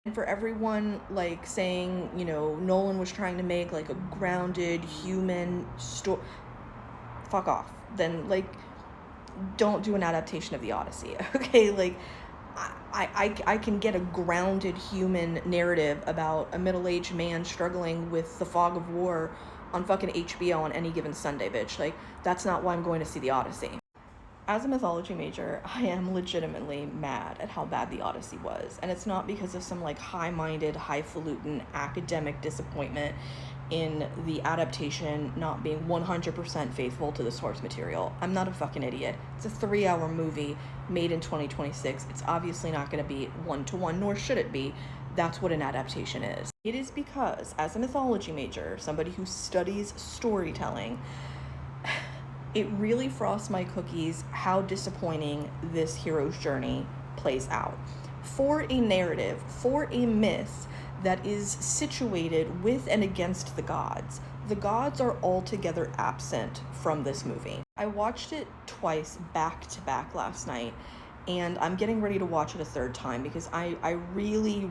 And for everyone, like, saying, you know, Nolan was trying to make, like, a grounded, human story, fuck off. Then, like, don't do an adaptation of the Odyssey, okay? Like, I can get a grounded human narrative about a middle-aged man struggling with the fog of war on fucking HBO on any given Sunday, bitch. Like, that's not why I'm going to see the Odyssey. As a mythology major, I am legitimately mad at how bad the Odyssey was. And it's not because of some, like, high-minded, highfalutin academic disappointment in the adaptation not being 100% faithful to the source material. I'm not a fucking idiot. It's a 3-hour movie made in 2026. It's obviously not going to be one-to-one, nor should it be. That's what an adaptation is. It is because, as a mythology major, somebody who studies storytelling, it really frosts my cookies how disappointing this hero's journey plays out. For a narrative, for a myth that is situated with and against the gods are altogether absent from this movie. I watched it twice back to back last night, and I'm getting ready to watch it a third time because I really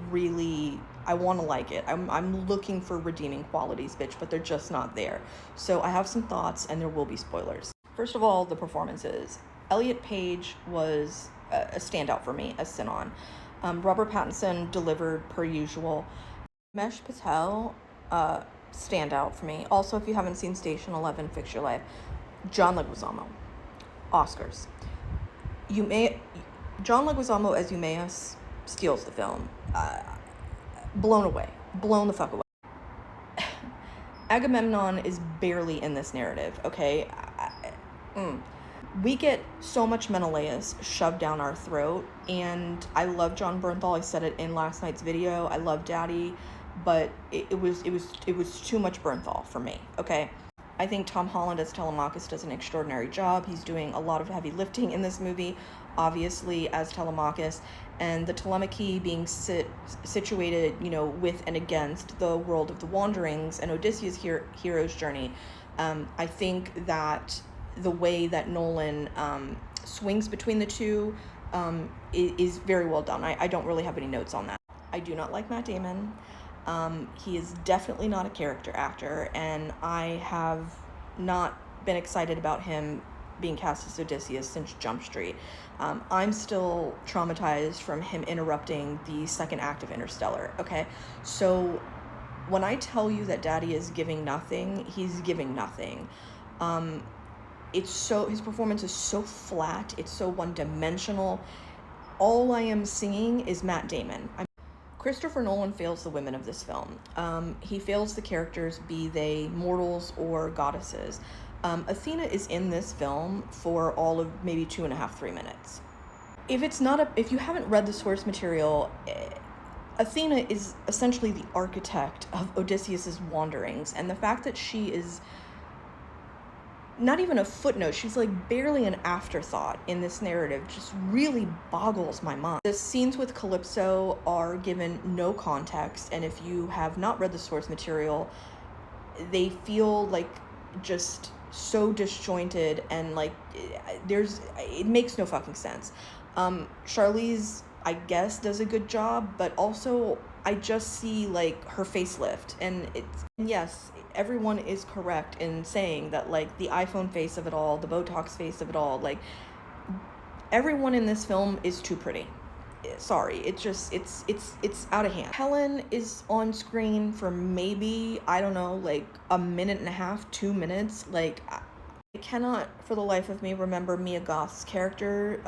I want to like it. I'm looking for redeeming qualities, bitch, but they're just not there. So I have some thoughts, and there will be spoilers. First of all, the performances. Elliot Page was a standout for me as Sinon. Robert Pattinson delivered per usual. Mesh Patel, standout for me. Also, if you haven't seen Station 11, Fix Your Life. John Leguizamo, Oscars. John Leguizamo as Eumaeus steals the film. Blown away. Blown the fuck away. Agamemnon is barely in this narrative, okay? We get so much Menelaus shoved down our throat, and I love John Bernthal. I said it in last night's video. I love Daddy, but it was too much Bernthal for me, okay? I think Tom Holland as Telemachus does an extraordinary job. He's doing a lot of heavy lifting in this movie, obviously, as Telemachus, and the Telemachy being situated, you know, with and against the world of the Wanderings and Odysseus' hero's journey. I think that the way that Nolan swings between the two is very well done. I don't really have any notes on that. I do not like Matt Damon. He is definitely not a character actor, and I have not been excited about him being cast as Odysseus since Jump Street. I'm still traumatized from him interrupting the second act of Interstellar, okay? So when I tell you that Daddy is giving nothing, he's giving nothing. His performance is so flat, it's so one-dimensional. All I am seeing is Matt Damon. Christopher Nolan fails the women of this film. He fails the characters, be they mortals or goddesses. Athena is in this film for all of maybe 2.5, 3 minutes. If you haven't read the source material, Athena is essentially the architect of Odysseus's wanderings, and the fact that she is not even a footnote, she's like barely an afterthought in this narrative, just really boggles my mind. The scenes with Calypso are given no context, and if you have not read the source material, they feel like just so disjointed, and like it makes no fucking sense. Charlize, I guess, does a good job, but also I just see like her facelift, and yes, everyone is correct in saying that, like, the iPhone face of it all, the Botox face of it all, like, everyone in this film is too pretty. Sorry, it's out of hand. Helen is on screen for maybe, I don't know, like 1.5 minutes, 2 minutes. Like, I cannot for the life of me remember Mia Goth's character,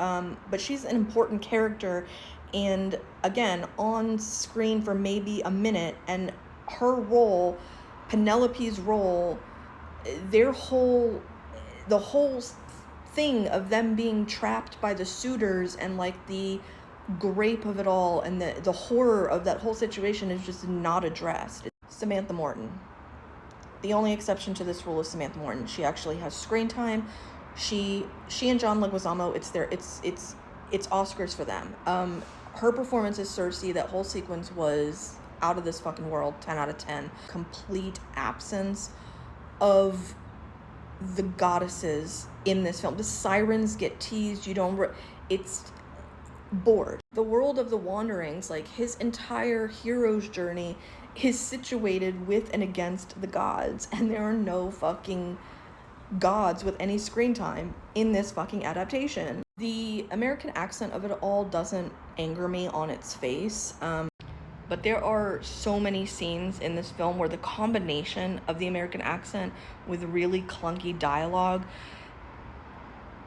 but she's an important character, and again, on screen for maybe a minute, and her role, Penelope's role, the whole thing of them being trapped by the suitors, and like the grape of it all, and the horror of that whole situation is just not addressed. Samantha Morton. The only exception to this rule is Samantha Morton. She actually has screen time. She and John Leguizamo, it's Oscars for them. Her performance as Cersei, that whole sequence was out of this fucking world, 10 out of 10. Complete absence of the goddesses in this film. The sirens get teased. bored. The world of the Wanderings, like his entire hero's journey is situated with and against the gods, and there are no fucking gods with any screen time in this fucking adaptation. The American accent of it all doesn't anger me on its face, but there are so many scenes in this film where the combination of the American accent with really clunky dialogue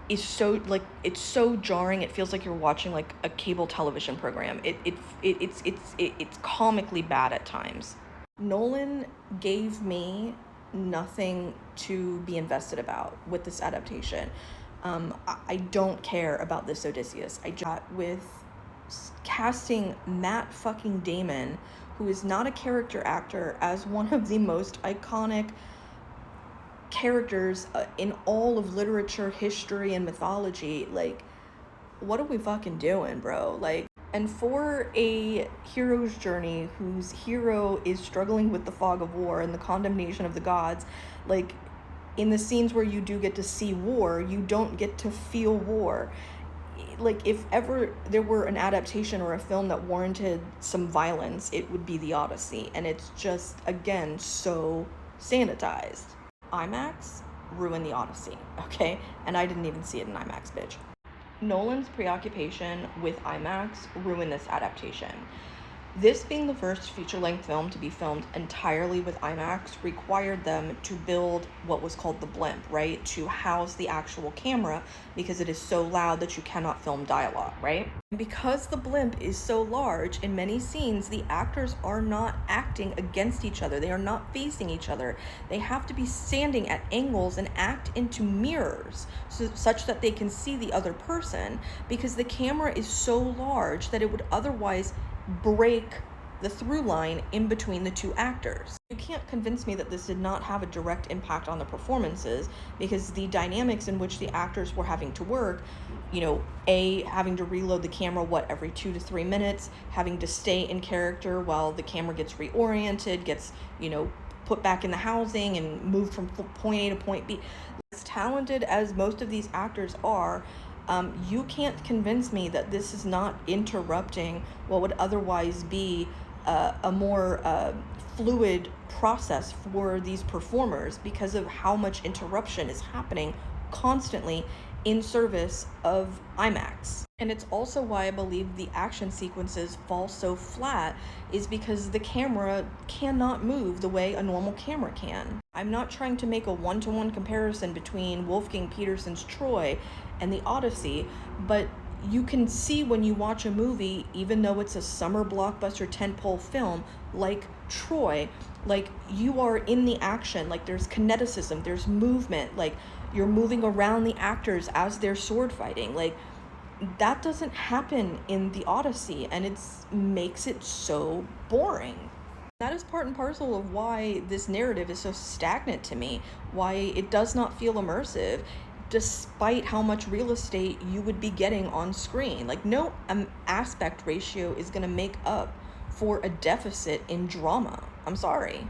is so, like, it's so jarring. It feels like you're watching like a cable television program. It's comically bad at times. Nolan gave me nothing to be invested about with this adaptation. I don't care about this Odysseus. With casting Matt fucking Damon, who is not a character actor, as one of the most iconic characters in all of literature, history, and mythology. Like, what are we fucking doing, bro? Like, and for a hero's journey whose hero is struggling with the fog of war and the condemnation of the gods, like, in the scenes where you do get to see war, you don't get to feel war. Like, if ever there were an adaptation or a film that warranted some violence, it would be The Odyssey. And it's just, again, so sanitized. IMAX ruined The Odyssey, okay? And I didn't even see it in IMAX, bitch. Nolan's preoccupation with IMAX ruined this adaptation. This being the first feature-length film to be filmed entirely with IMAX required them to build what was called the blimp, right? To house the actual camera, because it is so loud that you cannot film dialogue, right? Because the blimp is so large, in many scenes, the actors are not acting against each other. They are not facing each other. They have to be standing at angles and act into mirrors such that they can see the other person, because the camera is so large that it would otherwise break the through line in between the two actors. You can't convince me that this did not have a direct impact on the performances, because the dynamics in which the actors were having to work, you know, having to reload the camera, every 2 to 3 minutes, having to stay in character while the camera gets reoriented, gets, put back in the housing and moved from point A to point B. As talented as most of these actors are, you can't convince me that this is not interrupting what would otherwise be a more fluid process for these performers, because of how much interruption is happening constantly in service of IMAX. And it's also why I believe the action sequences fall so flat, is because the camera cannot move the way a normal camera can. I'm not trying to make a one-to-one comparison between Wolfgang Petersen's Troy and The Odyssey, but you can see when you watch a movie, even though it's a summer blockbuster tentpole film like Troy, like, you are in the action, like, there's kineticism, there's movement, like, you're moving around the actors as they're sword fighting. Like, that doesn't happen in The Odyssey, and it makes it so boring. That is part and parcel of why this narrative is so stagnant to me, why it does not feel immersive, despite how much real estate you would be getting on screen. Like, no aspect ratio is going to make up for a deficit in drama. I'm sorry.